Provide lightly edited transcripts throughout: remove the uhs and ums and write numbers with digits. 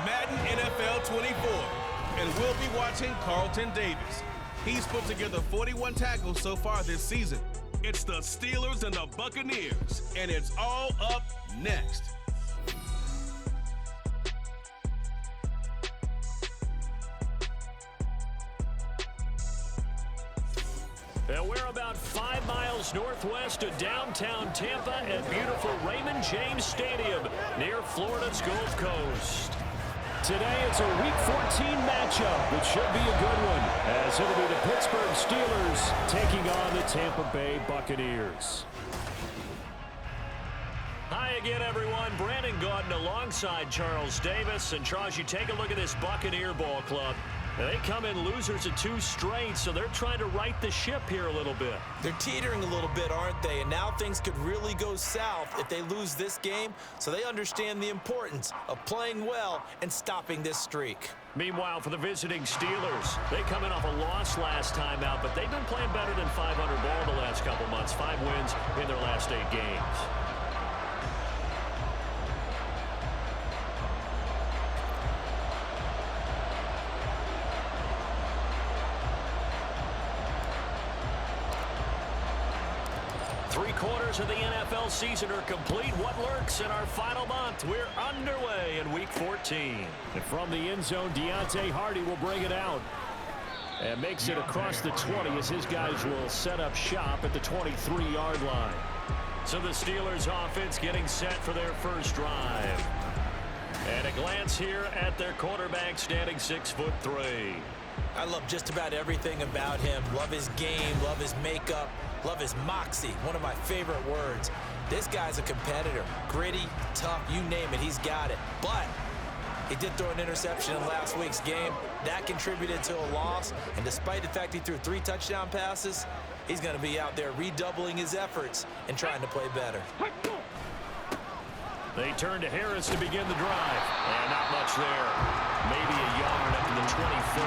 Madden NFL 24, and we'll be watching Carlton Davis. He's put together 41 tackles so far this season. It's the Steelers and the Buccaneers, and it's all up next. And we're about 5 miles northwest of downtown Tampa at beautiful Raymond James Stadium near Florida's Gulf Coast. Today it's a Week 14 matchup, which should be a good one, as it'll be the Pittsburgh Steelers taking on the Tampa Bay Buccaneers. Hi again, everyone. Brandon Gaudin alongside Charles Davis. And Charles, you take a look at this Buccaneer ball club. They come in losers of 2 straight, so they're trying to right the ship here a little bit. They're teetering a little bit, aren't they? And now things could really go south if they lose this game, so they understand the importance of playing well and stopping this streak. Meanwhile, for the visiting Steelers, they come in off a loss last time out, but they've been playing better than 500 ball the last couple months. 5 wins in their last 8 games. Three-quarters of the NFL season are complete. What lurks in our final month? We're underway in Week 14. And from the end zone, Deontay Hardy will bring it out. And makes it across the 20 as his guys will set up shop at the 23-yard line. So the Steelers offense getting set for their first drive. And a glance here at their quarterback standing 6'3". I love just about everything about him. Love his game, love his makeup, love his moxie, one of my favorite words. This guy's a competitor. Gritty, tough, you name it, he's got it. But he did throw an interception in last week's game. That contributed to a loss. And despite the fact he threw 3 touchdown passes, he's going to be out there redoubling his efforts and trying to play better. They turn to Harris to begin the drive. And not much there. Maybe a yard up to the 24.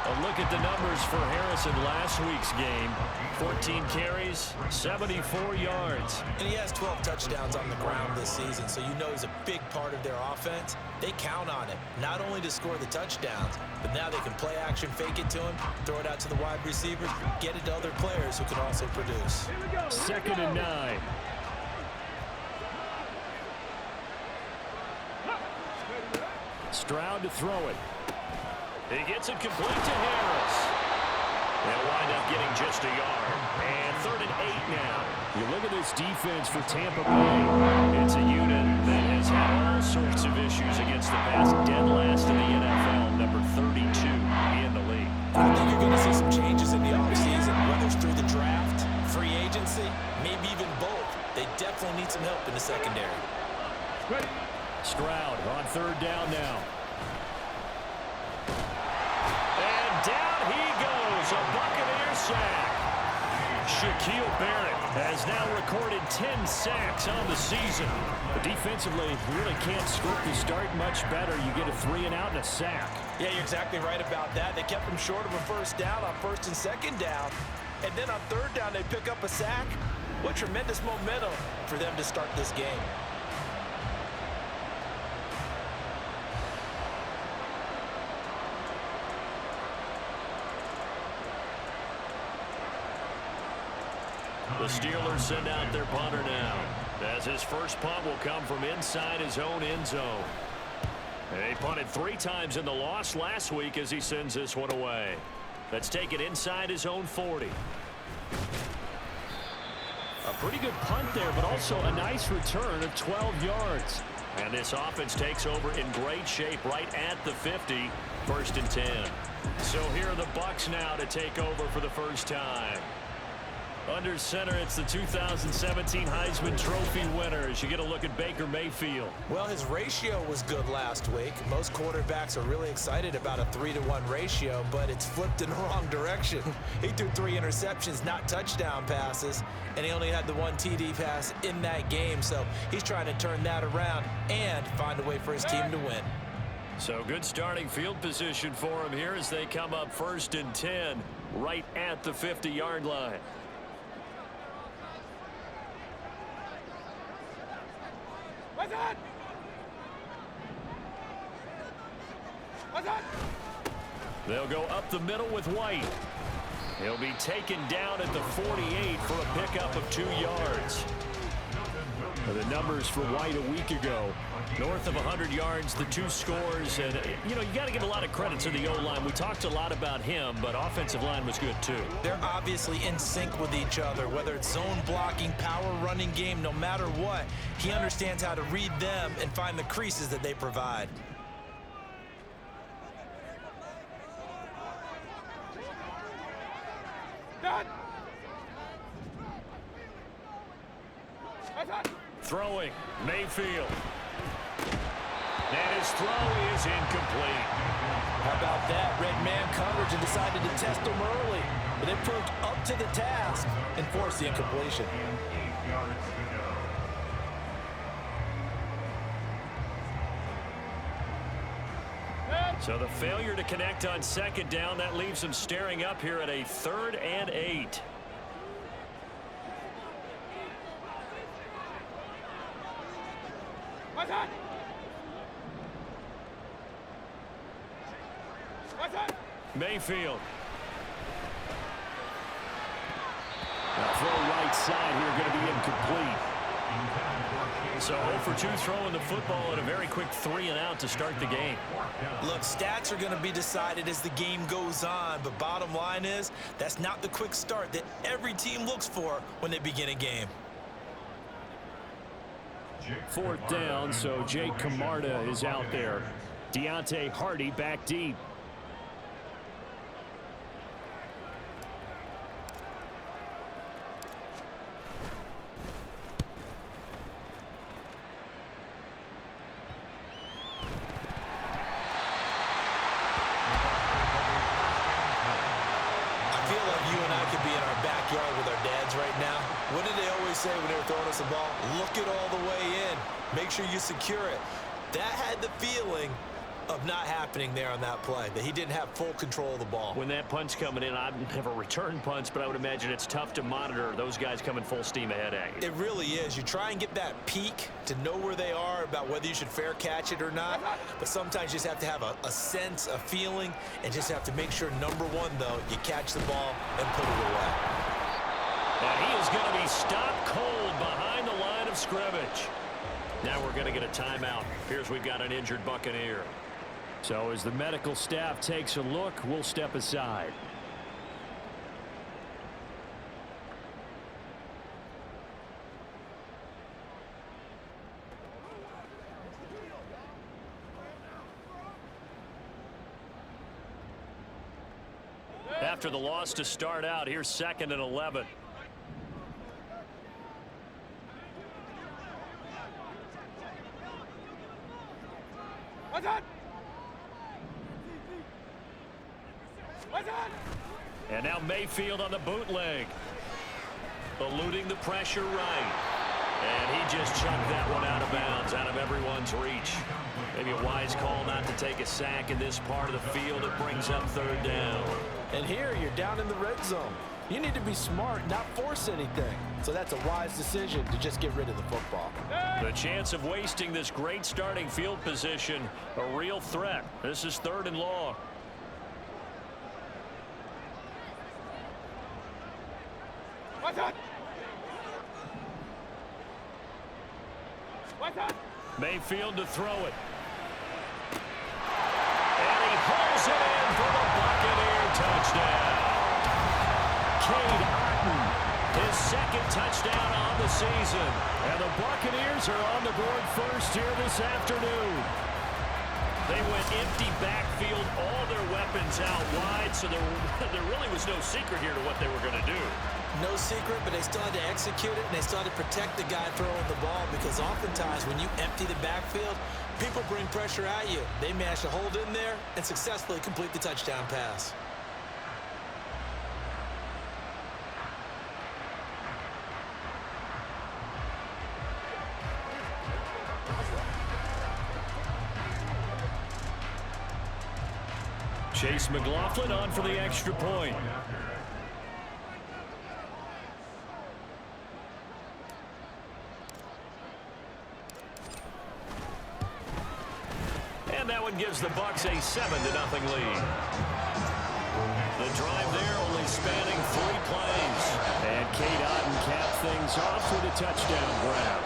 A look at the numbers for Harris in last week's game. 14 carries, 74 yards. And he has 12 touchdowns on the ground this season, so you know he's a big part of their offense. They count on him, not only to score the touchdowns, but now they can play action, fake it to him, throw it out to the wide receivers, get it to other players who can also produce. 2nd and 9. Stroud to throw it. He gets it complete to Harris. They'll wind up getting just a yard. And 3rd and 8 now. You look at this defense for Tampa Bay. It's a unit that has had all sorts of issues against the pass. Dead last in the NFL, number 32 in the league. I think you're going to see some changes in the offseason, whether it's through the draft, free agency, maybe even both. They definitely need some help in the secondary. Stroud on 3rd down now. And down he goes, a Buccaneer sack. Shaquille Barrett has now recorded 10 sacks on the season. But defensively, you really can't script the start much better. You get a 3 and out and a sack. Yeah, you're exactly right about that. They kept him short of a 1st down on 1st and 2nd down. And then on 3rd down, they pick up a sack. What tremendous momentum for them to start this game. The Steelers send out their punter now, as his first punt will come from inside his own end zone. They punted 3 times in the loss last week as he sends this one away. Let's take it inside his own 40. A pretty good punt there, but also a nice return of 12 yards. And this offense takes over in great shape right at the 50, 1st and 10. So here are the Bucs now to take over for the first time. Under center, it's the 2017 Heisman Trophy winners. You get a look at Baker Mayfield. Well, his ratio was good last week. Most quarterbacks are really excited about a 3-to-1 ratio, but it's flipped in the wrong direction. He threw 3 interceptions, not touchdown passes, and he only had the 1 TD pass in that game. So he's trying to turn that around and find a way for his team to win. So good starting field position for him here as they come up 1st and 10 right at the 50-yard line. They'll go up the middle with White. He'll be taken down at the 48 for a pickup of 2 yards. The numbers for White a week ago, north of 100 yards, the 2 scores. And, you got to give a lot of credit to the O-line. We talked a lot about him, but offensive line was good, too. They're obviously in sync with each other, whether it's zone blocking, power running game, no matter what. He understands how to read them and find the creases that they provide. Throwing, Mayfield. And his throw is incomplete. How about that? Red man coverage and decided to test him early. But it proved up to the task and forced the incompletion. So the failure to connect on second down, that leaves him staring up here at a 3rd and 8. Mayfield. Now throw right side here, going to be incomplete. So 0 for 2 throwing the football and a very quick 3 and out to start the game. Look, stats are going to be decided as the game goes on, but bottom line is that's not the quick start that every team looks for when they begin a game. 4th down, so Jake Camarda is out there. Deontay Hardy back deep. What did they always say when they were throwing us the ball? Look it all the way in. Make sure you secure it. That had the feeling of not happening there on that play, that he didn't have full control of the ball. When that punt's coming in, I've never returned punts, but I would imagine it's tough to monitor those guys coming full steam ahead at you. It really is. You try and get that peek to know where they are about whether you should fair catch it or not, but sometimes you just have to have a sense, a feeling, and just have to make sure, number one, though, you catch the ball and put it away. And he is going to be stopped cold behind the line of scrimmage. Now we're going to get a timeout. Here's we've got an injured Buccaneer. So as the medical staff takes a look, we'll step aside. After the loss to start out, here's 2nd and 11. And now Mayfield on the bootleg. Eluding the pressure right. And he just chucked that one out of bounds, out of everyone's reach. Maybe a wise call not to take a sack in this part of the field. It brings up 3rd down. And here you're down in the red zone. You need to be smart, not force anything. So that's a wise decision to just get rid of the football. The chance of wasting this great starting field position, a real threat. This is 3rd and long. Mayfield to throw it. And he hauls it in for the Buccaneer touchdown. Cade Otton, his 2nd touchdown on the season. And the Buccaneers are on the board first here this afternoon. They went empty backfield, all their weapons out wide, so there really was no secret here to what they were going to do. No secret, but they still had to execute it, and they still had to protect the guy throwing the ball, because oftentimes when you empty the backfield, people bring pressure at you. They managed to hold in there and successfully complete the touchdown pass. Chase McLaughlin on for the extra point. And that one gives gives the Bucs a 7-0 lead. The drive there only spanning 3 plays. And Kate Otten capped things off with a touchdown grab.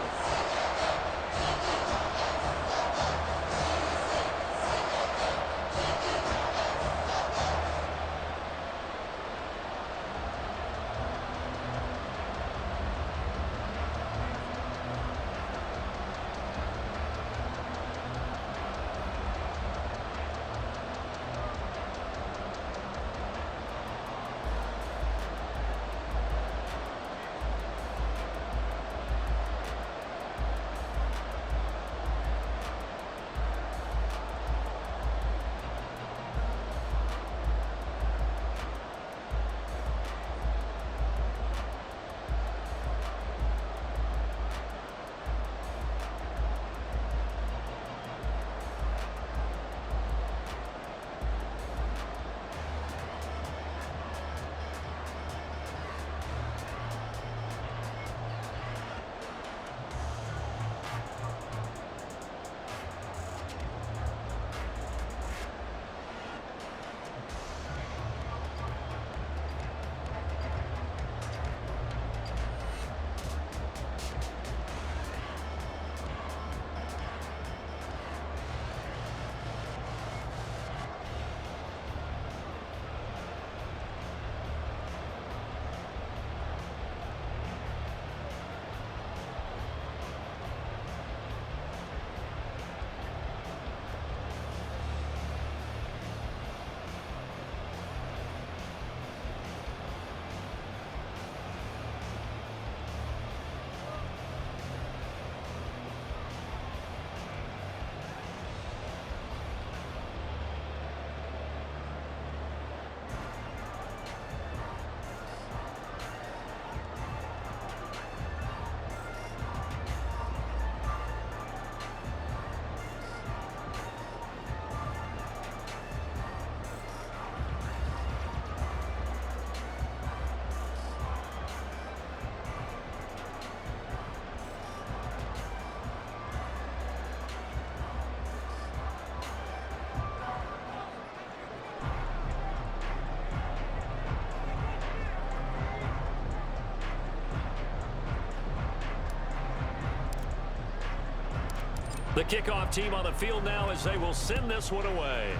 The kickoff team on the field now as they will send this one away.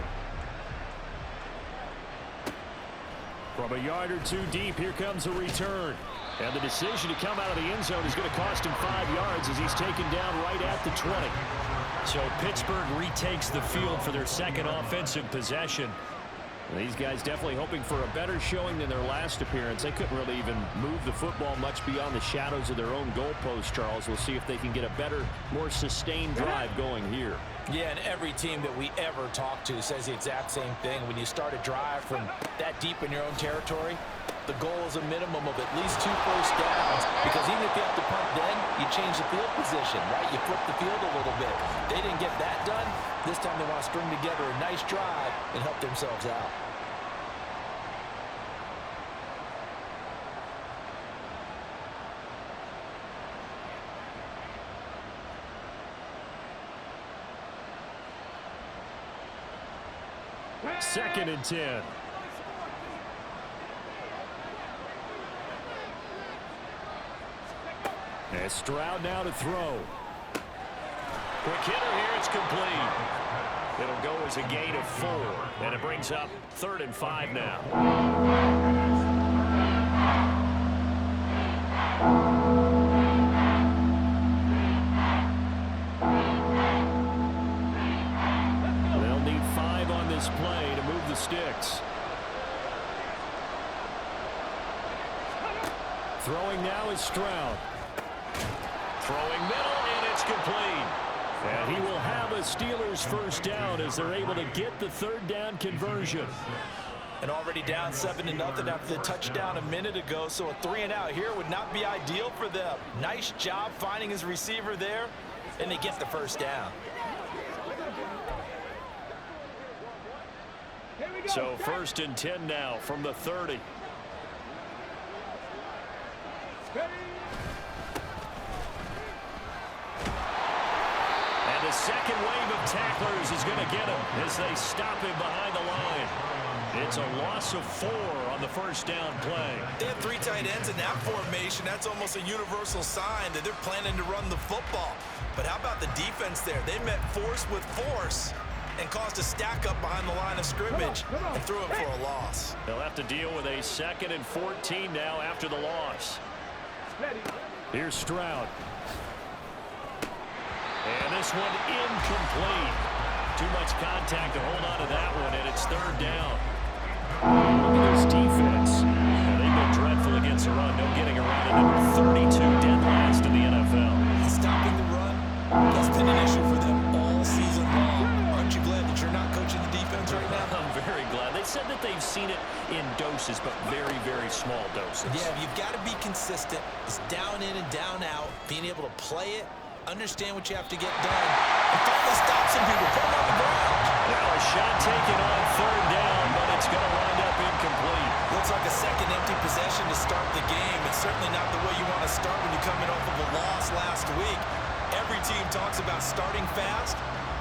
From a yard or 2 deep, here comes a return. And the decision to come out of the end zone is going to cost him 5 yards as he's taken down right at the 20. So Pittsburgh retakes the field for their second offensive possession. These guys definitely hoping for a better showing than their last appearance. They couldn't really even move the football much beyond the shadows of their own goalpost, Charles. We'll see if they can get a better, more sustained drive going here. Yeah, and every team that we ever talk to says the exact same thing. When you start a drive from that deep in your own territory, the goal is a minimum of at least 2 first downs, because even if you have to punt then, you change the field position, right? You flip the field a little bit. They didn't get that done. This time they want to string together a nice drive and help themselves out. Second and 10. And Stroud now to throw. Quick hitter here, it's complete. It'll go as a gain of 4, and it brings up 3rd and 5 now. They'll need 5 on this play to move the sticks. Throwing now is Stroud. Throwing middle, and it's complete. And he will have a Steelers first down as they're able to get the 3rd down conversion. And already down 7-0 after the touchdown a minute ago, so a 3-and-out here would not be ideal for them. Nice job finding his receiver there, and they get the first down. So 1st and 10 now from the 30. And a second wave of tackling tacklers is going to get him as they stop him behind the line. It's a loss of 4 on the first down play. They have 3 tight ends in that formation. That's almost a universal sign that they're planning to run the football. But how about the defense there? They met force with force and caused a stack up behind the line of scrimmage and threw it for a loss. They'll have to deal with a 2nd and 14 now after the loss. Here's Stroud. And this one incomplete. Too much contact to hold on to that one, and it's 3rd down. Look at this defense. Well, they've been dreadful against the run. No getting around it. Number 32, dead last in the NFL. Stopping the run, that's been an issue for them all season long. Aren't you glad that you're not coaching the defense right now? I'm very glad. They said that they've seen it in doses, but very, very small doses. Yeah, you've got to be consistent. It's down in and down out. Being able to play it, understand what you have to get done, and finally stop some people, put them on the ground. Now a shot taken on 3rd down, but it's going to wind up incomplete. Looks like a second empty possession to start the game. It's certainly not the way you want to start when you're coming off of a loss last week. Every team talks about starting fast.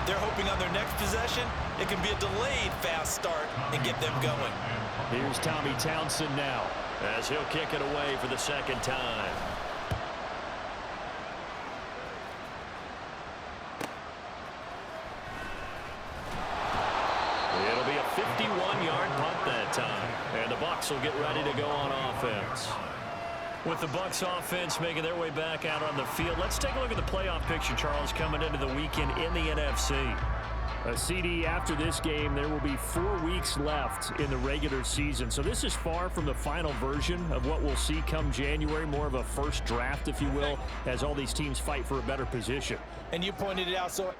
They're hoping on their next possession, it can be a delayed fast start and get them going. Here's Tommy Townsend now as he'll kick it away for the 2nd time. It'll be a 51-yard punt that time, and the Bucs will get ready to go on offense. With the Bucs offense making their way back out on the field, let's take a look at the playoff picture, Charles, coming into the weekend in the NFC. A CD after this game, there will be 4 weeks left in the regular season. So this is far from the final version of what we'll see come January, more of a first draft, if you will, as all these teams fight for a better position. And you pointed it out, so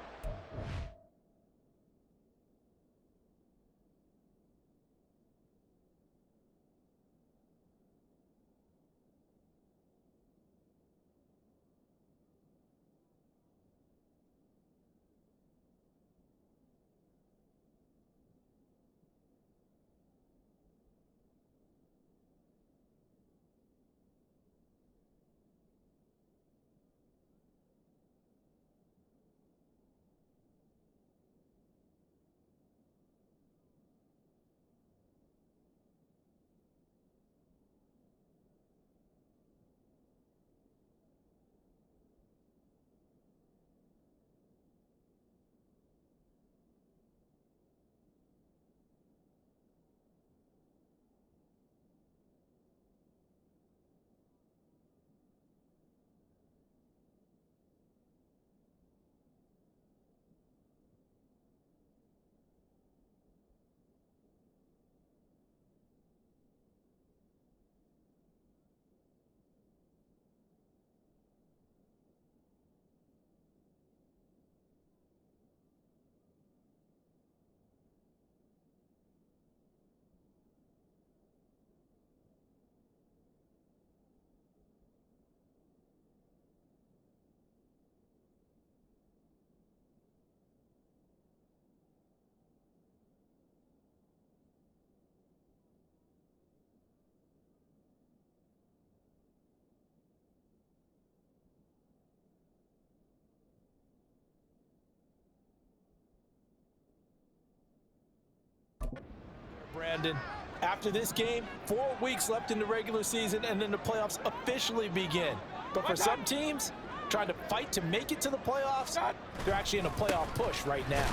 Brandon, after this game, 4 weeks left in the regular season, and then the playoffs officially begin. But for some teams, trying to fight to make it to the playoffs, they're actually in a playoff push right now.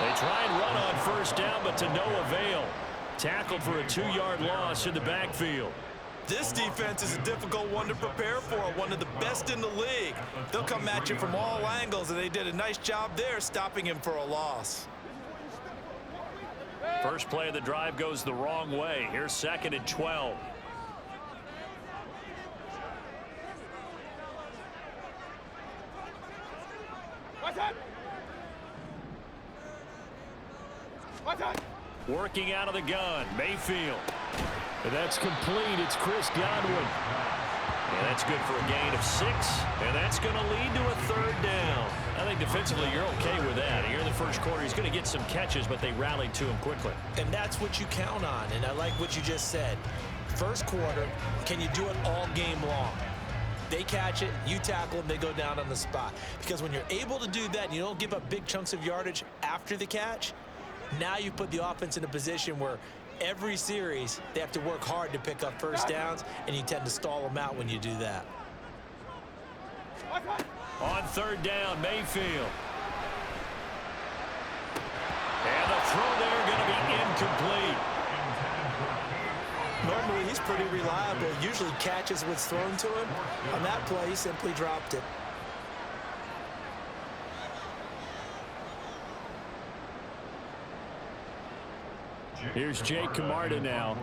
They try and run on first down, but to no avail. Tackled for a 2-yard loss in the backfield. This defense is a difficult one to prepare for, one of the best in the league. They'll come at you from all angles, and they did a nice job there stopping him for a loss. First play of the drive goes the wrong way. Here's 2nd and 12. Working out of the gun, Mayfield. And that's complete. It's Chris Godwin. And that's good for a gain of 6. And that's going to lead to a 3rd down. I think defensively you're okay with that. Here in the first quarter, he's going to get some catches, but they rallied to him quickly. And that's what you count on. And I like what you just said. First quarter, can you do it all game long? They catch it, you tackle them, they go down on the spot. Because when you're able to do that and you don't give up big chunks of yardage after the catch, now you put the offense in a position where every series they have to work hard to pick up first downs, and you tend to stall them out when you do that. On third down, Mayfield. And the throw there going to be incomplete. Normally, he's pretty reliable. Usually catches what's thrown to him. On that play, he simply dropped it. Here's Jake Camarda now.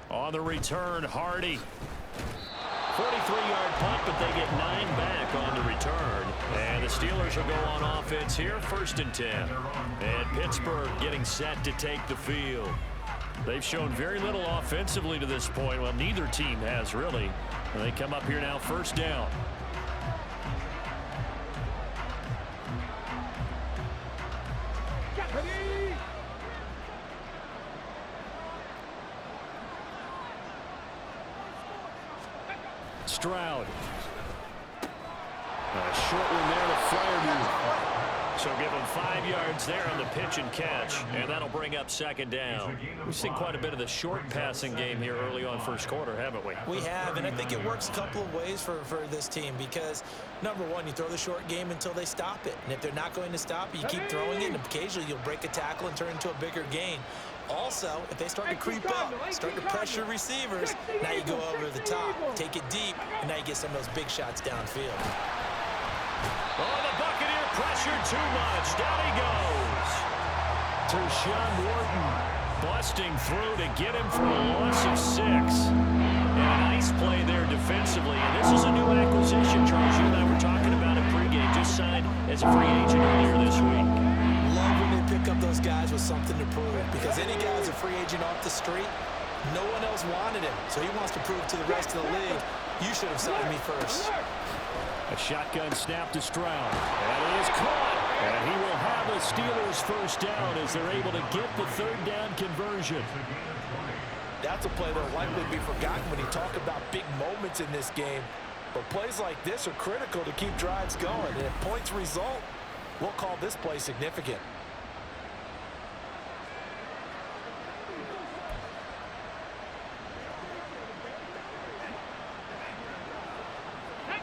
On the return, Hardy. 43-yard punt, but they get 9 back on the return. And the Steelers will go on offense here, 1st and 10. And Pittsburgh getting set to take the field. They've shown very little offensively to this point. Well, neither team has, really. And they come up here now, 1st down. Stroud. A short one there to Freiermuth. So give him 5 yards there on the pitch and catch, and that'll bring up 2nd down. We've seen quite a bit of the short passing game here early on 1st quarter, haven't we? We have, and I think it works a couple of ways for this team because, number one, you throw the short game until they stop it. And if they're not going to stop it, you keep throwing it, and occasionally you'll break a tackle and turn into a bigger gain. Also, if they start to creep up, start to pressure receivers, now you go over the top, take it deep, and now you get some of those big shots downfield. Oh, the Buccaneer pressure too much. Down he goes. To Sean Wharton, busting through to get him for a loss of 6. And a nice play there defensively. And this is a new acquisition, Charles. You and I were talking about it pregame. Just signed as a free agent earlier this week. Love when they pick up those guys with something to prove, because any guy who's a free agent off the street, no one else wanted him, so he wants to prove to the rest of the league, you should have signed me first. A shotgun snap to Stroud. And it is caught. And he will have a Steelers 1st down as they're able to get the 3rd down conversion. That's a play that will likely be forgotten when you talk about big moments in this game. But plays like this are critical to keep drives going. And if points result, we'll call this play significant.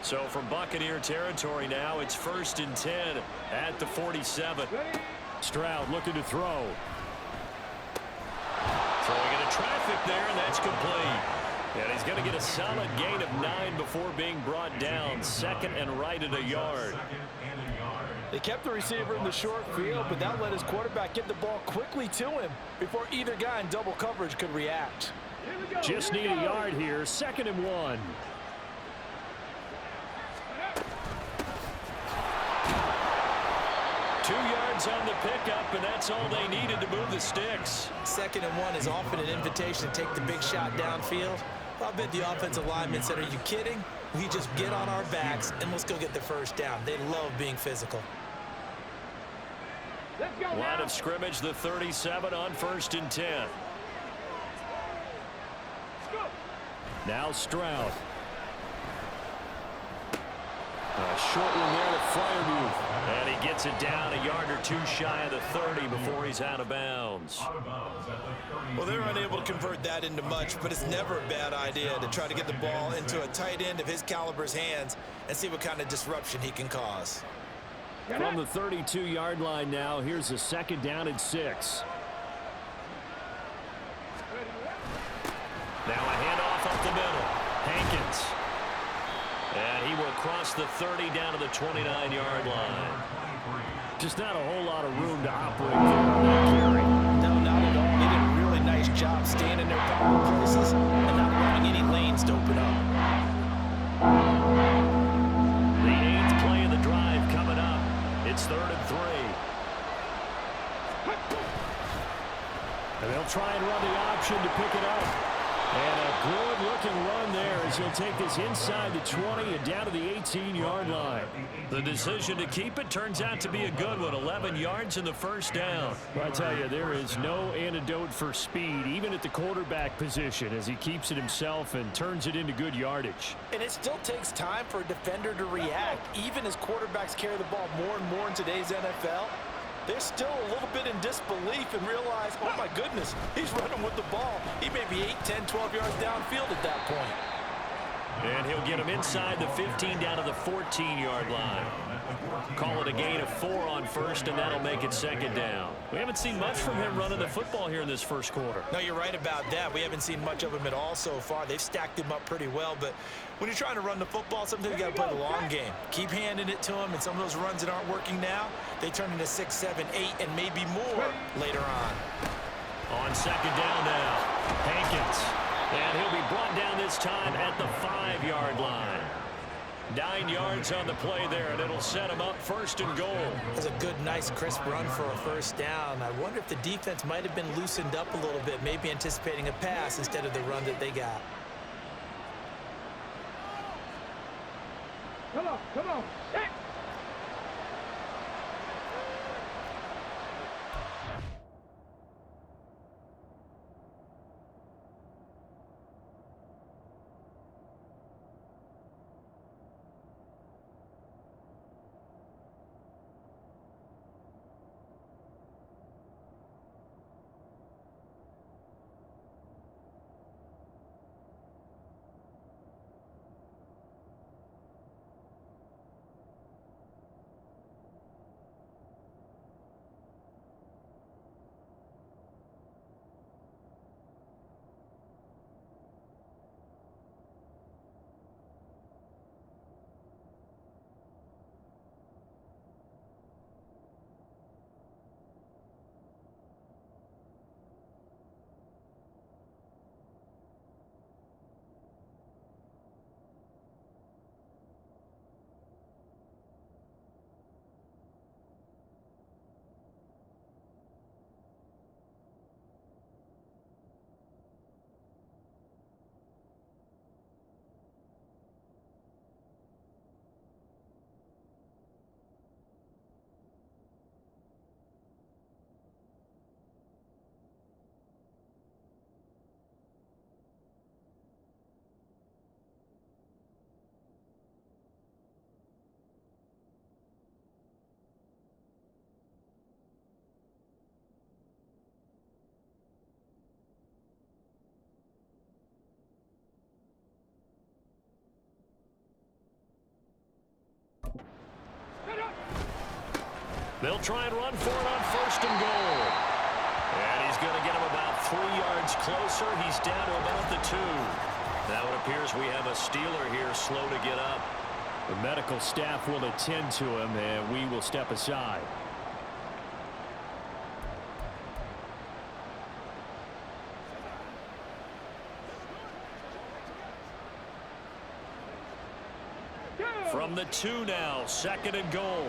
So from Buccaneer territory now, it's 1st and 10 at the 47. Stroud looking to throw. Throwing into traffic there, and that's complete. And he's going to get a solid gain of 9 before being brought down. 2nd and right at a yard. They kept the receiver in the short field, but that let his quarterback get the ball quickly to him before either guy in double coverage could react. Just need a yard here. 2nd and 1. Two yards on the pickup, and that's all they needed to move the sticks. 2nd and 1 is often an invitation to take the big shot downfield. I bet the offensive linemen said, are you kidding? We just get on our backs, and let's go get the 1st down. They love being physical. Line of scrimmage, the 37 on 1st and 10. Now Stroud. A short one there to Freiermuth. And he gets it down a yard or 2 shy of the 30 before he's out of bounds. Well, they're unable to convert that into much, but it's never a bad idea to try to get the ball into a tight end of his caliber's hands and see what kind of disruption he can cause. From the 32-yard line now, here's a 2nd down and 6. Now a handoff up the middle. Hankins. And he will cross the 30 down to the 29-yard line. Just not a whole lot of room to operate there on that carry. No, not at all. They did a really nice job staying in their proper places and not allowing any lanes to open up. The 8th play of the drive coming up. It's 3rd and 3. And they'll try and run the option to pick it up. And a good-looking run there as he'll take this inside the 20 and down to the 18-yard line. The decision to keep it turns out to be a good one. 11 yards in the first down. I tell you, there is no antidote for speed, even at the quarterback position, as he keeps it himself and turns it into good yardage. And it still takes time for a defender to react. Even as quarterbacks carry the ball more and more in today's NFL, they're still a little bit in disbelief and realize, oh my goodness, he's running with the ball. He may be 8, 10, 12 yards downfield at that point. And he'll get him inside the 15 down to the 14-yard line. Call it a gain of 4 on first, and that'll make it second down. We haven't seen much from him running the football here in this first quarter. No, you're right about that. We haven't seen much of him at all so far. They've stacked him up pretty well, but when you're trying to run the football, sometimes you got to play the long game. Keep handing it to him, and some of those runs that aren't working now, they turn into 6, 7, 8, and maybe more later on. On second down now, Hankins. And he'll be brought down this time at the 5-yard line. 9 yards on the play there, and it'll set him up first and goal. That's a good, nice, crisp run for a first down. I wonder if the defense might have been loosened up a little bit, maybe anticipating a pass instead of the run that they got. Come on, set! They'll try and run for it on first and goal. And he's going to get him about 3 yards closer. He's down to about the 2. Now it appears we have a Steeler here slow to get up. The medical staff will attend to him, and we will step aside. From the 2 now, second and goal.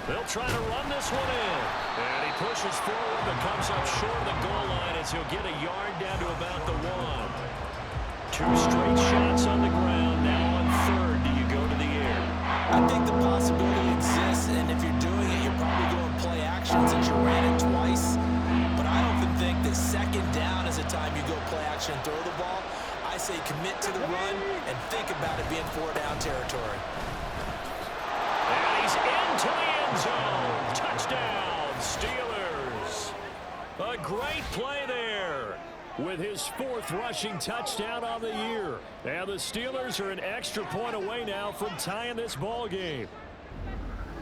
They'll try to run this one in. And he pushes forward but comes up short of the goal line as he'll get a yard down to about the 1. 2 straight shots on the ground. Now on third, do you go to the air? I think the possibility exists, and if you're doing it, you're probably going play action since you ran it twice. But I often think that second down is a time you go play action and throw the ball. I say commit to the run and think about it being 4-down territory. And he's into the end zone. Touchdown, Steelers. A great play there with his 4th rushing touchdown on the year. And the Steelers are an extra point away now from tying this ball game.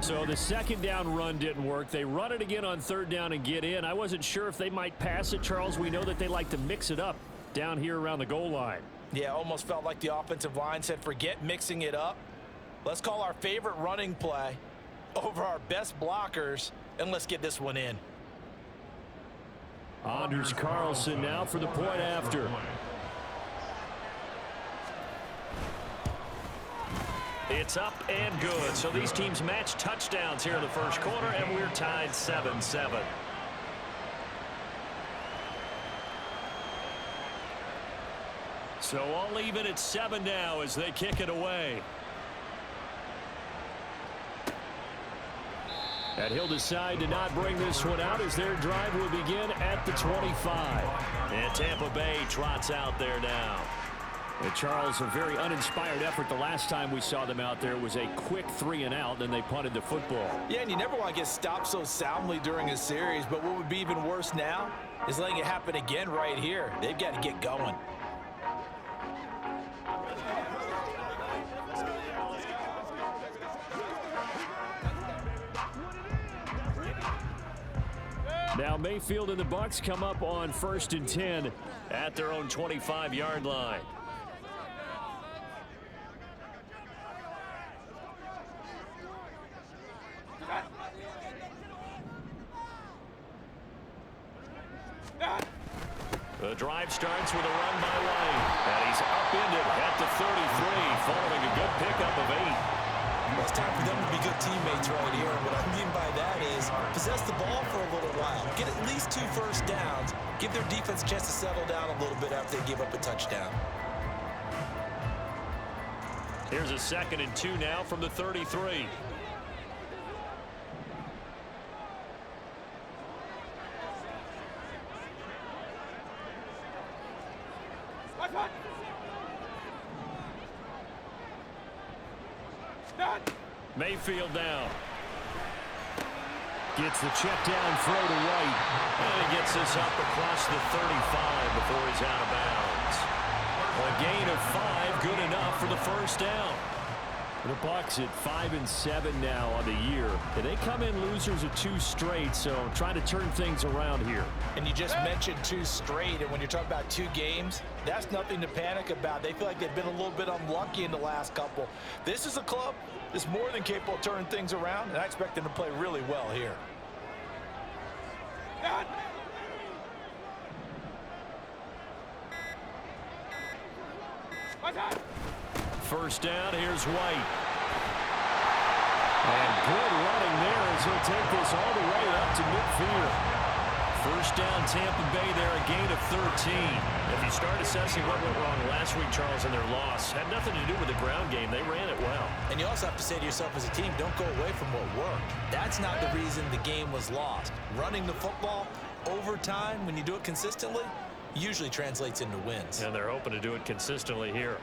So the second down run didn't work. They run it again on third down and get in. I wasn't sure if they might pass it, Charles. We know that they like to mix it up down here around the goal line. Yeah, almost felt like the offensive line said, forget mixing it up. Let's call our favorite running play over our best blockers, and let's get this one in. Anders Carlson now for the point after. It's up and good. So these teams match touchdowns here in the first quarter, and we're tied 7-7. So all even at 7 now as they kick it away. And he'll decide to not bring this one out as their drive will begin at the 25. And Tampa Bay trots out there now. And Charles, a very uninspired effort the last time we saw them out there. It was a quick 3-and-out, then they punted the football. Yeah, and you never want to get stopped so soundly during a series, but what would be even worse now is letting it happen again right here. They've got to get going. Now Mayfield and the Bucs come up on 1st and 10 at their own 25-yard line. The drive starts with a run by White. And he's upended at the 33 following a good pickup of 8. Well, it's time for them to be good teammates right here. And what I mean by that is possess the ball for a little while. Get at least 2 first downs. Give their defense a chance to settle down a little bit after they give up a touchdown. Here's a 2nd and 2 now from the 33. Mayfield down. Gets the check down throw to White. And he gets this up across the 35 before he's out of bounds. A gain of 5, good enough for the first down. The Bucs at 5-7 now on the year. And they come in losers of 2 straight, so trying to turn things around here. And you just mentioned 2 straight, and when you're talking about 2 games, that's nothing to panic about. They feel like they've been a little bit unlucky in the last couple. This is a club that's more than capable of turning things around, and I expect them to play really well here. First down, here's White. And good running there as he'll take this all the way up to midfield. First down, Tampa Bay there, a gain of 13. If you start assessing what went wrong last week, Charles, in their loss, had nothing to do with the ground game. They ran it well. And you also have to say to yourself as a team, don't go away from what worked. That's not the reason the game was lost. Running the football over time, when you do it consistently, usually translates into wins. And they're hoping to do it consistently here.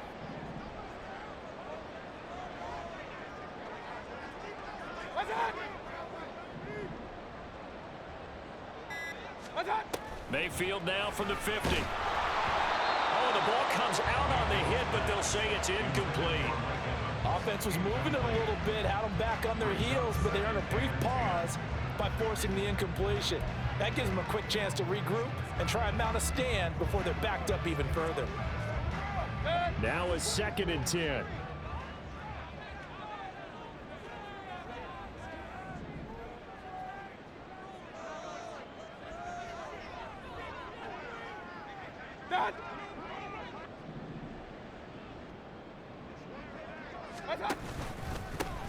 Mayfield now from the 50. Oh, the ball comes out on the hit, but they'll say it's incomplete. Offense was moving it a little bit, had them back on their heels, but they earned a brief pause by forcing the incompletion. That gives them a quick chance to regroup and try and mount a stand before they're backed up even further. Now a 2nd and 10.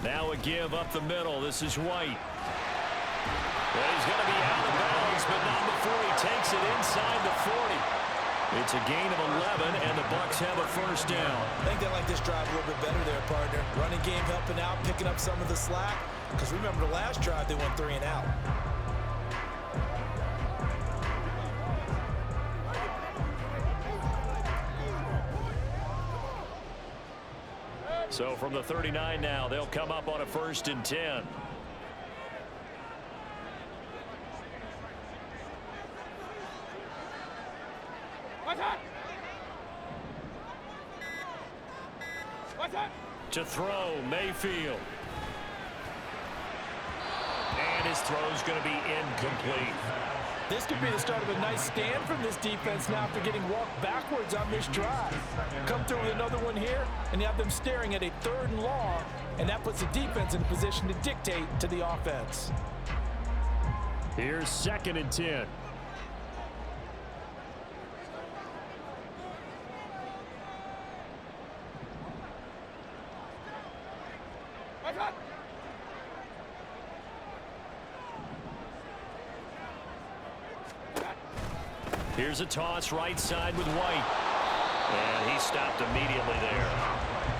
Now a give up the middle. This is White. Well, he's going to be out of bounds, but not before he takes it inside the 40. It's a gain of 11, and the Bucs have a first down. I think they like this drive a little bit better there, partner. Running game helping out, picking up some of the slack. Because remember the last drive, they went 3-and-out. So from the 39 now, they'll come up on a 1st and 10. To throw, Mayfield. And his throw's going to be incomplete. This could be the start of a nice stand from this defense now after getting walked backwards on this drive. Come through with another one here, and you have them staring at a 3rd and long, and that puts the defense in a position to dictate to the offense. Here's 2nd and 10. Here's a toss right side with White. And he stopped immediately there.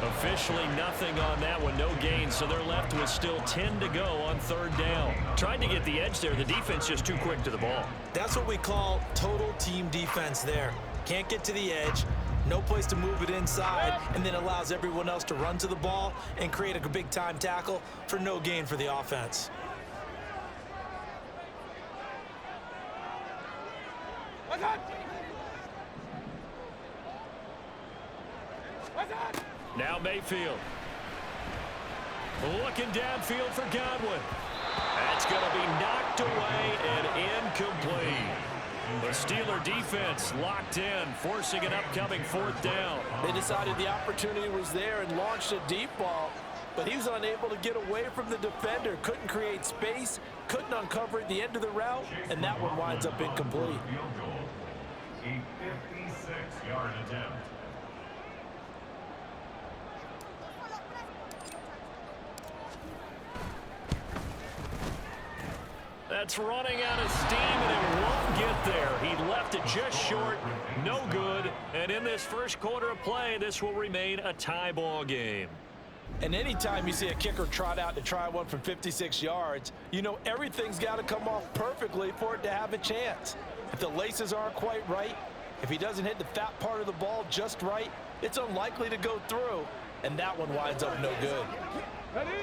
Officially nothing on that one, no gain, so they're left with still 10 to go on third down. Tried to get the edge there. The defense just too quick to the ball. That's what we call total team defense there. Can't get to the edge, no place to move it inside, and then allows everyone else to run to the ball and create a big-time tackle for no gain for the offense. Now Mayfield. Looking downfield for Godwin. That's going to be knocked away and incomplete. The Steeler defense locked in, forcing an upcoming fourth down. They decided the opportunity was there and launched a deep ball, but he was unable to get away from the defender. Couldn't create space, couldn't uncover at the end of the route, and that one winds up incomplete. A 56-yard attempt. That's running out of steam, and it won't get there. He left it just short, no good. And in this first quarter of play, this will remain a tie ball game. And anytime you see a kicker trot out to try one from 56 yards, you know everything's got to come off perfectly for it to have a chance. If the laces aren't quite right, if he doesn't hit the fat part of the ball just right, it's unlikely to go through, and that one winds up no good.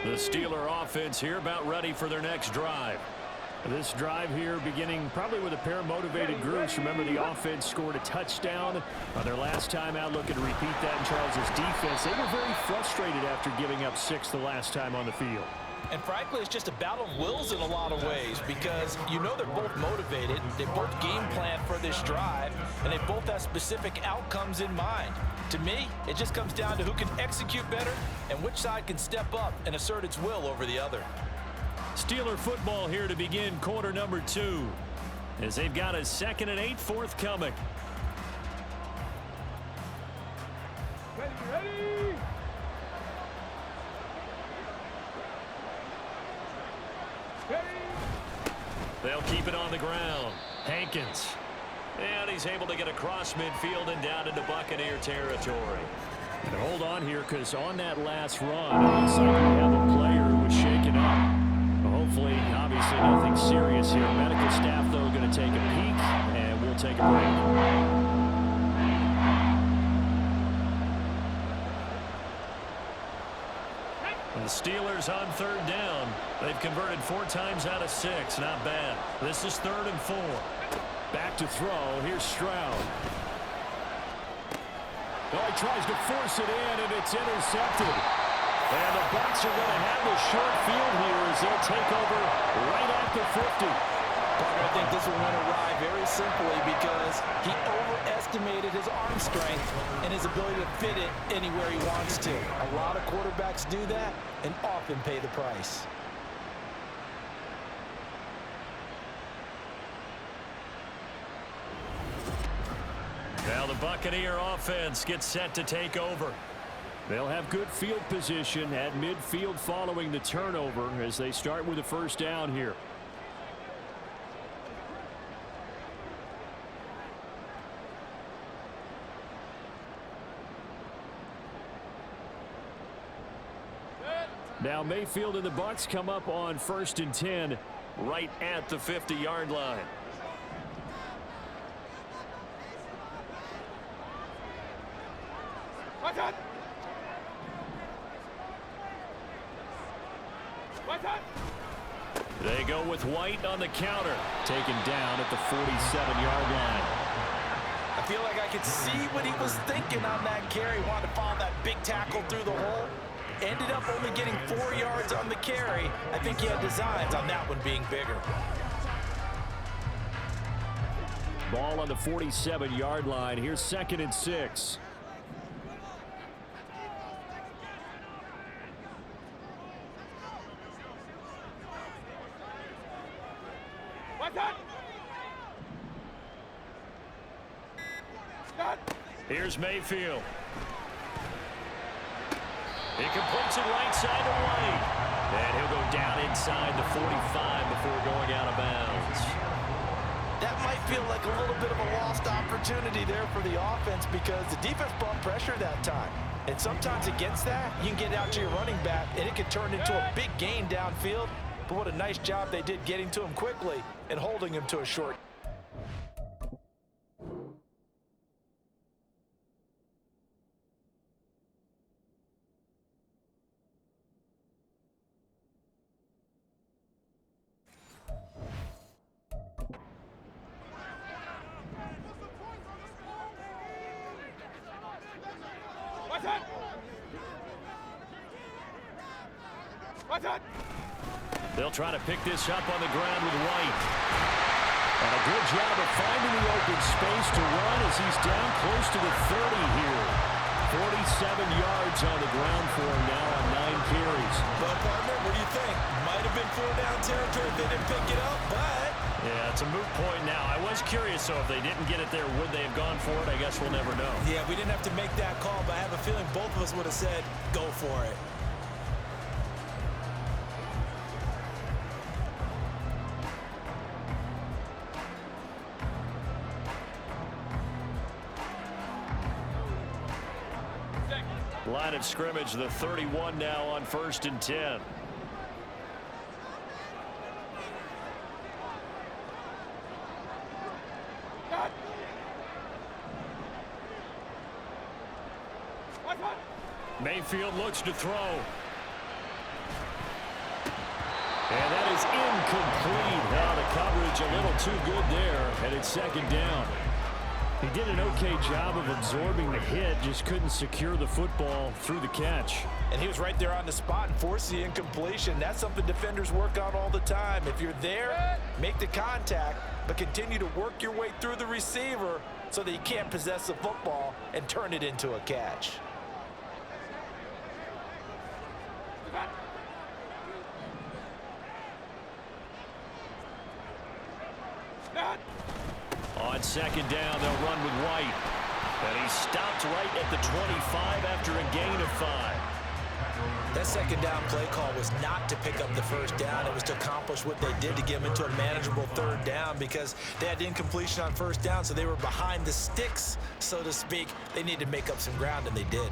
The Steeler offense here about ready for their next drive. This drive here beginning probably with a pair of motivated groups. Remember, the offense scored a touchdown on their last time out, looking to repeat that in Charles's defense. They were very frustrated after giving up 6 the last time on the field. And frankly, it's just a battle of wills in a lot of ways, because you know they're both motivated, they both game plan for this drive, and they both have specific outcomes in mind. To me, it just comes down to who can execute better and which side can step up and assert its will over the other. Steeler football here to begin quarter number 2, as they've got a 2nd and 8 forthcoming. Ready. They'll keep it on the ground. Hankins. And he's able to get across midfield and down into Buccaneer territory. And hold on here, because on that last run, it looks like we have a player who was shaken up. Hopefully, obviously, nothing serious here. Medical staff, though, going to take a peek, and we'll take a break. The Steelers on third down. They've converted 4 times out of 6. Not bad. This is 3rd and 4. Back to throw. Here's Stroud. Oh, he tries to force it in, and it's intercepted. And the Bucs are going to have the short field here as they'll take over right at the 50. I think this will win awry very simply because he overestimated his arm strength and his ability to fit it anywhere he wants to. A lot of quarterbacks do that and often pay the price. Now the Buccaneer offense gets set to take over. They'll have good field position at midfield following the turnover as they start with a first down here. Now Mayfield and the Bucs come up on 1st and 10 right at the 50-yard line. They go with White on the counter, taken down at the 47-yard line. I feel like I could see what he was thinking on that carry. Wanted to follow that big tackle through the hole. Ended up only getting 4 yards on the carry. I think he had designs on that one being bigger. Ball on the 47-yard line. Here's 2nd and 6. Here's Mayfield. He completes it right side to White. And he'll go down inside the 45 before going out of bounds. That might feel like a little bit of a lost opportunity there for the offense because the defense brought pressure that time. And sometimes against that, you can get out to your running back, and it can turn into a big gain downfield. But what a nice job they did getting to him quickly and holding him to a short. They'll try to pick this up on the ground with White. And a good job of finding the open space to run as he's down close to the 30 here. 47 yards on the ground for him now on 9 carries. Well, partner, what do you think? Might have been 4-down territory if they didn't pick it up, but... Yeah, it's a moot point now. I was curious, so if they didn't get it there, would they have gone for it? I guess we'll never know. Yeah, we didn't have to make that call, but I have a feeling both of us would have said, go for it. Line of scrimmage, the 31 now on 1st and 10. Mayfield looks to throw. And that is incomplete. Now the coverage a little too good there, and it's 2nd down. He did an okay job of absorbing the hit, just couldn't secure the football through the catch. And he was right there on the spot and forced the incompletion. That's something defenders work on all the time. If you're there, make the contact, but continue to work your way through the receiver so that you can't possess the football and turn it into a catch. On 2nd down, they'll run with White. And he stopped right at the 25 after a gain of 5. That 2nd down play call was not to pick up the 1st down. It was to accomplish what they did to get them into a manageable 3rd down because they had incompletion on 1st down, so they were behind the sticks, so to speak. They needed to make up some ground, and they did.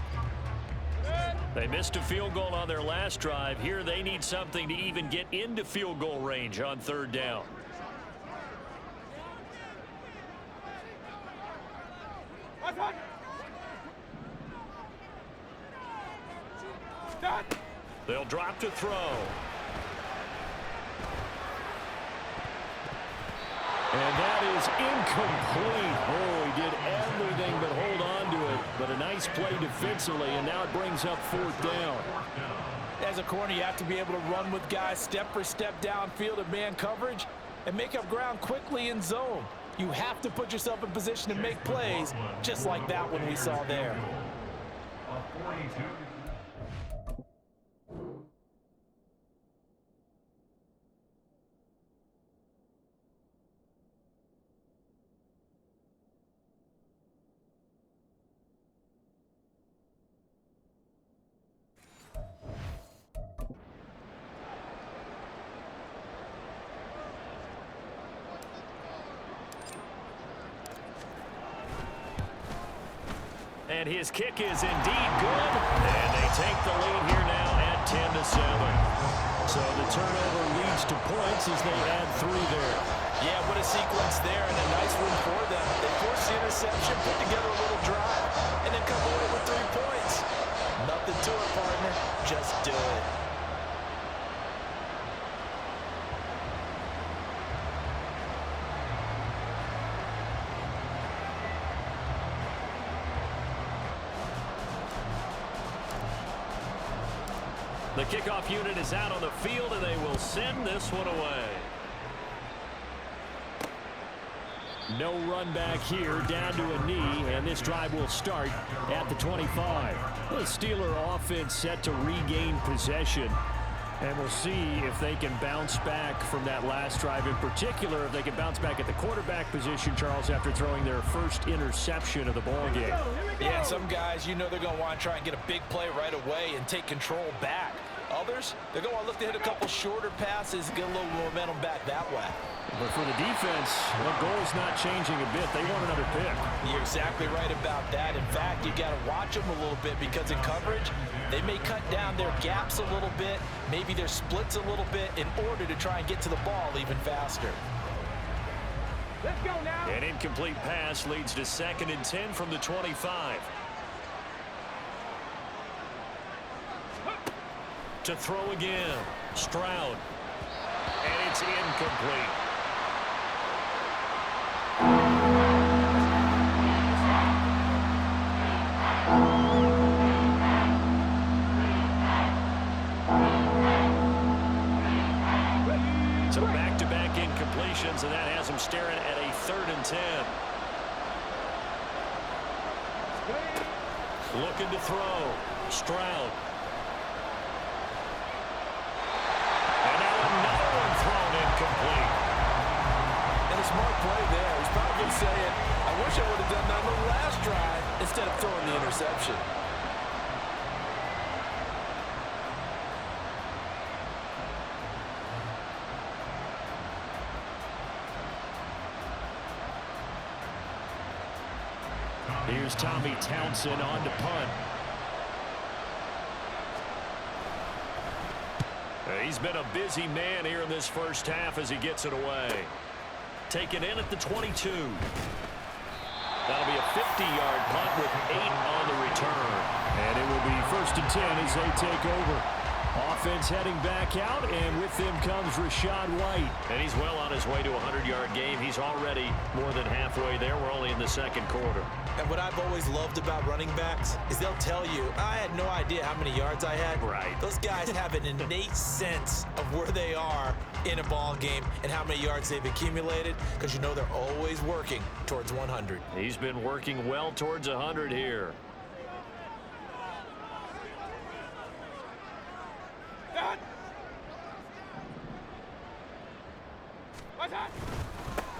They missed a field goal on their last drive. Here they need something to even get into field goal range on 3rd down. They'll drop to throw. And that is incomplete. Oh, he did everything but hold on to it. But a nice play defensively, and now it brings up 4th down. As a corner, you have to be able to run with guys step for step downfield in man coverage and make up ground quickly in zone. You have to put yourself in position to make plays, just like that one we saw there. A 42. And his kick is indeed good. And they take the lead here now at 10-7. So the turnover leads to points as they add 3 there. Yeah, what a sequence there, and a nice win for them. They forced the interception, put together a little drive, and then come away with 3 points. Nothing to it, partner. Just do it. The kickoff unit is out on the field, and they will send this one away. No run back here, down to a knee, and this drive will start at the 25. The Steeler offense set to regain possession, and we'll see if they can bounce back from that last drive. In particular, if they can bounce back at the quarterback position, Charles, after throwing their first interception of the ballgame. Yeah, and some guys, you know they're going to want to try and get a big play right away and take control back. Others, they're going to look to hit a couple shorter passes and get a little momentum back that way. But for the defense, the goal's not changing a bit. They want another pick. You're exactly right about that. In fact, you got to watch them a little bit because in coverage, they may cut down their gaps a little bit, maybe their splits a little bit in order to try and get to the ball even faster. Let's go now. An incomplete pass leads to 2nd and 10 from the 25. To throw again, Stroud. And it's incomplete. So back-to-back incompletions, and that has him staring at a 3rd and 10. Looking to throw. Stroud. And now another one thrown incomplete. And a smart play there. He's probably saying, I wish I would have done that on the last drive instead of throwing the interception. Here's Tommy Townsend on to punt. He's been a busy man here in this first half as he gets it away. Taken in at the 22. That'll be a 50-yard punt with 8 on the return. And it will be 1st and 10 as they take over. Offense heading back out, and with them comes Rachaad White. And he's well on his way to a 100-yard game. He's already more than halfway there. We're only in the 2nd quarter. And what I've always loved about running backs is they'll tell you, I had no idea how many yards I had. Right. Those guys have an innate sense of where they are in a ball game and how many yards they've accumulated, because you know they're always working towards 100. He's been working well towards 100 here.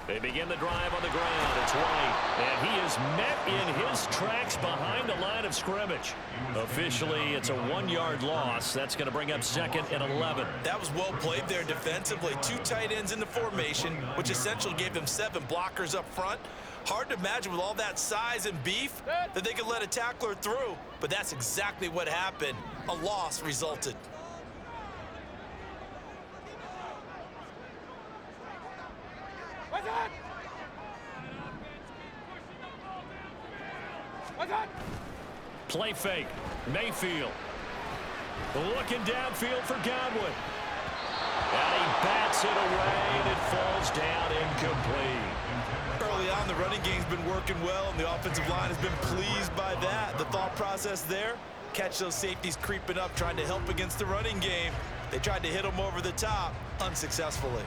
They begin the drive on the ground. It's White, and he is met in his tracks behind the line of scrimmage. Officially, it's a 1-yard loss. That's going to bring up 2nd and 11. That was well played there defensively. 2 tight ends in the formation, which essentially gave them 7 blockers up front. Hard to imagine with all that size and beef that they could let a tackler through, but that's exactly what happened. A loss resulted. Play fake. Mayfield. Looking downfield for Godwin. And he bats it away, and it falls down incomplete. Early on, the running game's been working well, and the offensive line has been pleased by that. The thought process there, catch those safeties creeping up, trying to help against the running game. They tried to hit them over the top, unsuccessfully.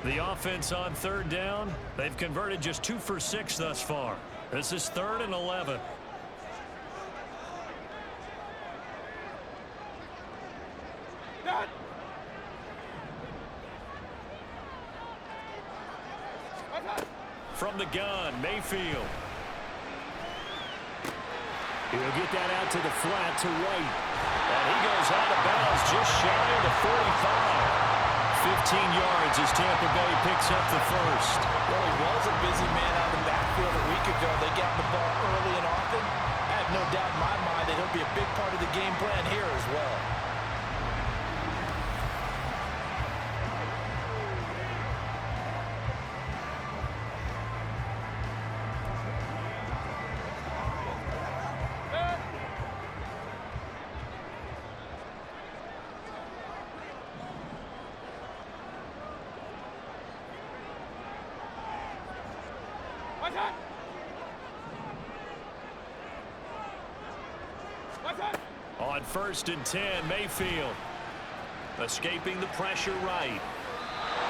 The offense on 3rd down, they've converted just 2 for 6 thus far. This is 3rd and 11. From the gun, Mayfield. He'll get that out to the flat to White. And he goes out of bounds just shy of the 45. 15 yards as Tampa Bay picks up the first. Well, he was a busy man out of the backfield a week ago. They got the ball early and often. I have no doubt in my mind that he'll be a big part of the game plan here as well. On 1st and 10, Mayfield escaping the pressure right.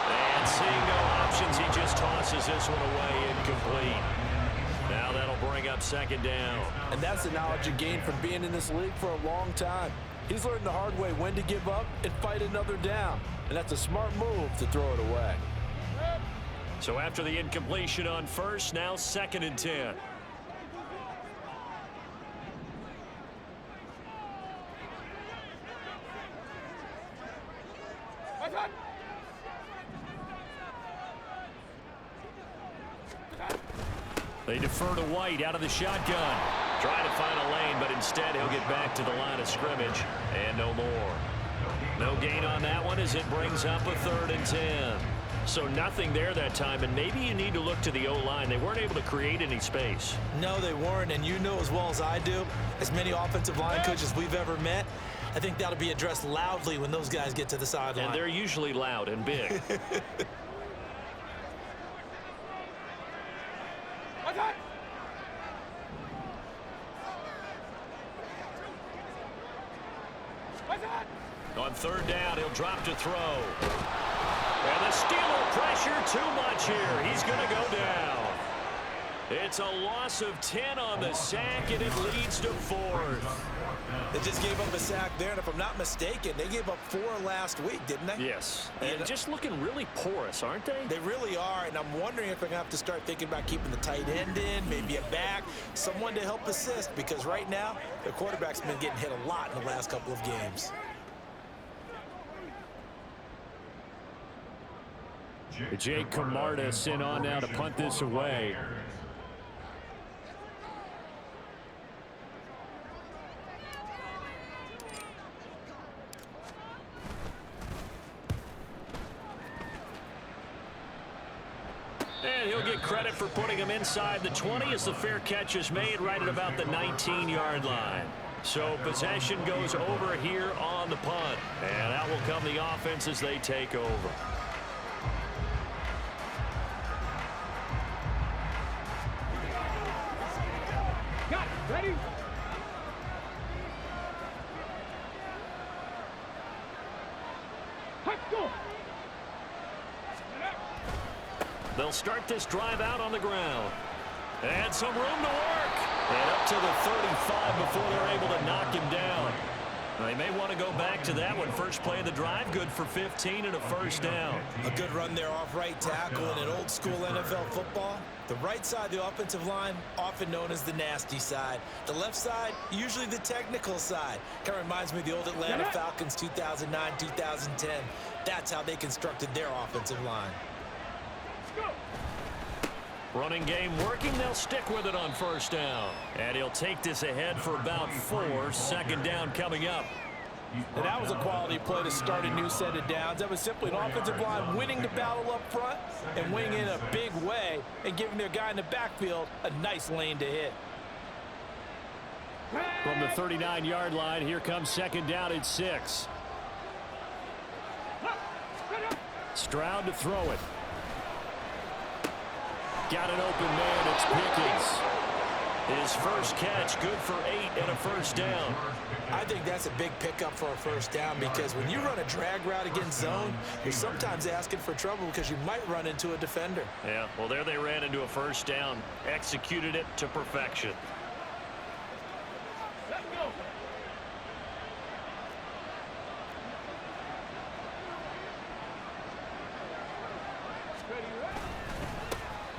And seeing no options, he just tosses this one away incomplete. Now that'll bring up 2nd down. And that's the knowledge he gained from being in this league for a long time. He's learned the hard way when to give up and fight another down. And that's a smart move to throw it away. So after the incompletion on 1st, now 2nd and 10. They defer to White out of the shotgun. Trying to find a lane, but instead he'll get back to the line of scrimmage. And no more. No gain on that one as it brings up a 3rd and 10. So nothing there that time, and maybe you need to look to the O-line. They weren't able to create any space. No, they weren't, and you know as well as I do, as many offensive line coaches we've ever met, I think that'll be addressed loudly when those guys get to the sideline. And they're usually loud and big. On 3rd down, he'll drop to throw. And the Steeler pressure too much here. He's going to go down. It's a loss of 10 on the sack, and it leads to 4th. They just gave up a sack there, and if I'm not mistaken, they gave up 4 last week, didn't they? Yes. And just looking really porous, aren't they? They really are, and I'm wondering if they're going to have to start thinking about keeping the tight end in, maybe a back, someone to help assist, because right now, their quarterback's been getting hit a lot in the last couple of games. Jake Camarda sent on now to punt this away. And he'll get credit for putting him inside the 20 as the fair catch is made right at about the 19-yard line. So possession goes over here on the punt. And out will come the offense as they take over. Got it. Ready? Let's go. They'll start this drive out on the ground. And some room to work. And up to the 35 before they're able to knock him down. They may want to go back to that one. First play of the drive, good for 15 and a 1st down. A good run there off right tackle in an old school NFL football. The right side of the offensive line, often known as the nasty side. The left side, usually the technical side. Kind of reminds me of the old Atlanta Falcons 2009, 2010. That's how they constructed their offensive line. Running game working. They'll stick with it on 1st down. And he'll take this ahead for about 4. 2nd down coming up. And that was a quality play to start a new set of downs. That was simply an offensive line winning the battle up front and winning in a big way and giving their guy in the backfield a nice lane to hit. From the 39-yard line, here comes 2nd down at 6. Stroud to throw it. Got an open man. It's Pickens. His first catch, good for 8 and a 1st down. I think that's a big pickup for a 1st down because when you run a drag route against zone, you're sometimes asking for trouble because you might run into a defender. Yeah, well, there they ran into a 1st down. Executed it to perfection. Let's go.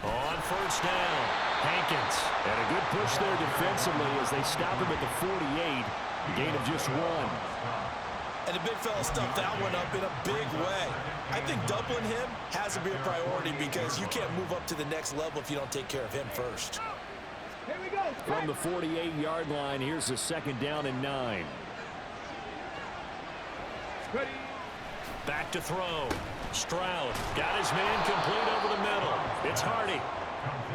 On 1st down, Hankins. And a good push there defensively as they stop him at the 48. Gain of just 1. And the big fella stuffed that one up in a big way. I think doubling him has to be a priority because you can't move up to the next level if you don't take care of him first. Here we go. From the 48-yard line, here's the 2nd down and 9. Ready. Back to throw. Stroud got his man complete over the middle. It's Hardy.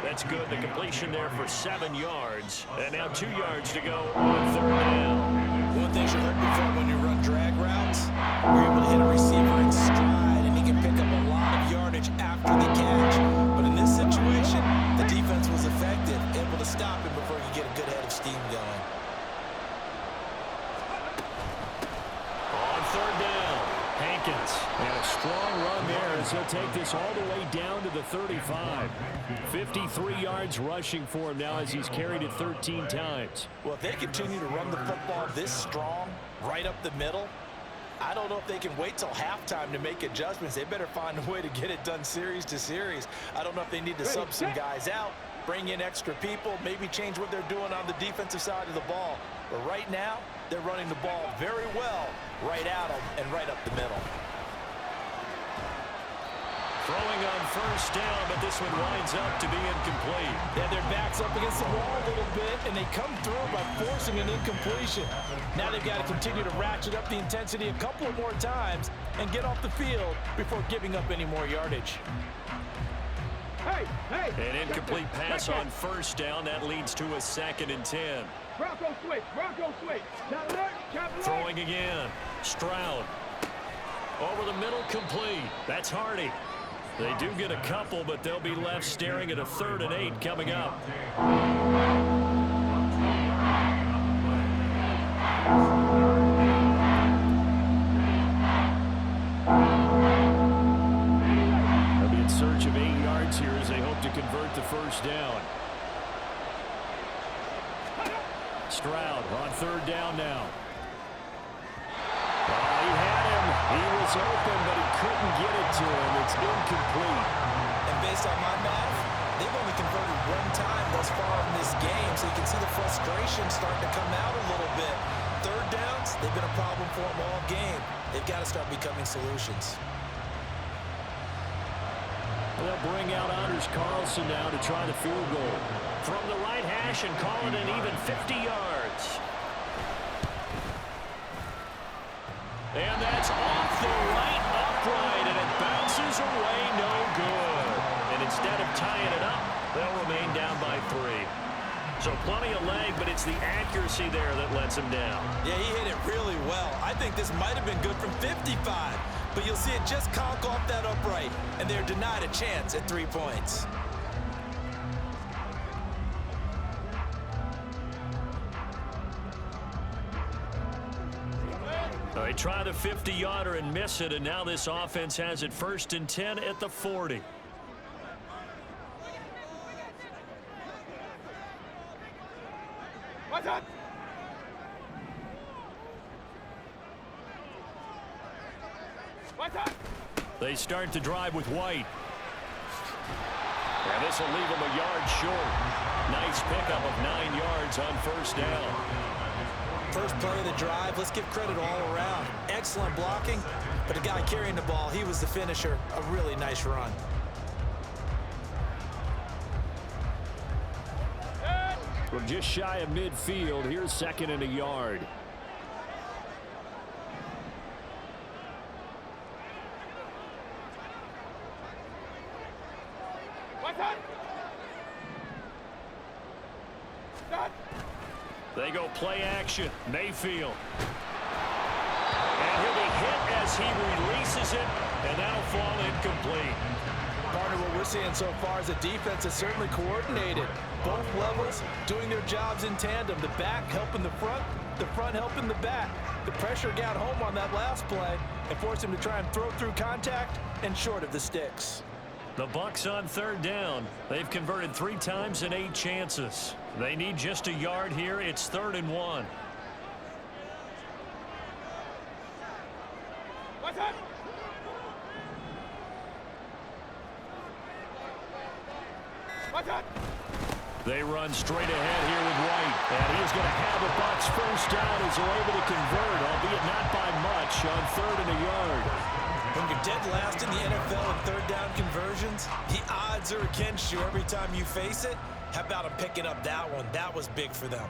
That's good. The completion there for 7 yards. And now 2 yards to go on 3rd down. One thing you heard before when you run drag routes, you're able to hit a receiver in stride, and he can pick up a lot of yardage after the catch. But in this situation, the defense was effective, able to stop him before he could get a good head of steam going. On 3rd down, Hankins. And a strong run there as he'll take this all the way down to the 35. 53 yards rushing for him now as he's carried it 13 times. Well, if they continue to run the football this strong, right up the middle, I don't know if they can wait till halftime to make adjustments. They better find a way to get it done series to series. I don't know if they need to sub some guys out, bring in extra people, maybe change what they're doing on the defensive side of the ball. But right now, they're running the ball very well right at them and right up the middle. Throwing on first down, but this one winds up to be incomplete. Yeah, their back's up against the wall a little bit, and they come through by forcing an incompletion. Now they've got to continue to ratchet up the intensity a couple of more times and get off the field before giving up any more yardage. An incomplete pass on first down. That leads to a 2nd and 10. Bronco switch. Bronco switch. Chop alert. Chop alert. Throwing again. Stroud. Over the middle, complete. That's Hardy. They do get a couple, but they'll be left staring at a 3rd and 8 coming up. They'll be in search of 8 yards here as they hope to convert the first down. Stroud on 3rd down now. He had him. He was open, but he couldn't get it to him. It's incomplete. And based on my math, they've only converted 1 time thus far in this game, so you can see the frustration starting to come out a little bit. 3rd downs, they've been a problem for them all game. They've got to start becoming solutions. They'll bring out Anders Carlson now to try the field goal. From the right hash and call it an even 50 yards. And that's off the right upright, and it bounces away no good. And instead of tying it up, they'll remain down by 3. So plenty of leg, but it's the accuracy there that lets him down. Yeah, he hit it really well. I think this might have been good from 55, but you'll see it just conk off that upright, and they're denied a chance at 3 points. They try the 50-yarder and miss it, and now this offense has it 1st and 10 at the 40. What's up? What's up? They start to drive with White. And this will leave them a yard short. Nice pickup of 9 yards on first down. First play of the drive, let's give credit all around. Excellent blocking, but the guy carrying the ball, he was the finisher. A really nice run. From just shy of midfield, here's 2nd and a yard. What's up? Stop. They go play action. Mayfield. And he'll be hit as he releases it, and that'll fall incomplete. Partner, what we're seeing so far is the defense is certainly coordinated. Both levels doing their jobs in tandem. The back helping the front helping the back. The pressure got home on that last play and forced him to try and throw through contact and short of the sticks. The Bucs on 3rd down. They've converted 3 times in 8 chances. They need just a yard here. It's 3rd and 1. What's up? What's up? They run straight ahead here with White. And he's going to have the Bucs first down as they're able to convert, albeit not by much, on 3rd and a yard. When you're dead last in the NFL in 3rd down conversions, the odds are against you every time you face it. How about him picking up that one? That was big for them.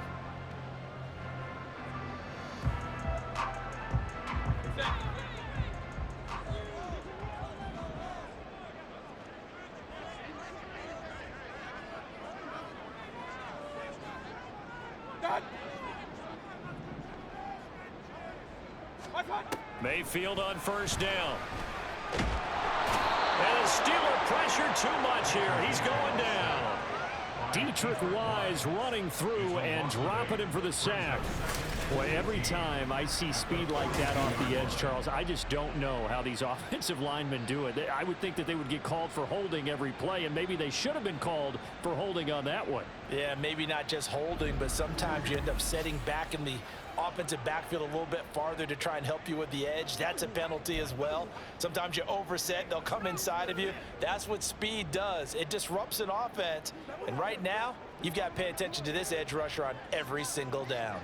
Mayfield on first down. And the Steeler pressure too much here. He's going down. Dietrich Wise running through and dropping him for the sack. Boy, every time I see speed like that off the edge, Charles, I just don't know how these offensive linemen do it. I would think that they would get called for holding every play, and maybe they should have been called for holding on that one. Yeah, maybe not just holding, but sometimes you end up setting back in the offensive backfield a little bit farther to try and help you with the edge. That's a penalty as well. Sometimes you overset, they'll come inside of you. That's what speed does. It disrupts an offense. And right now, you've got to pay attention to this edge rusher on every single down.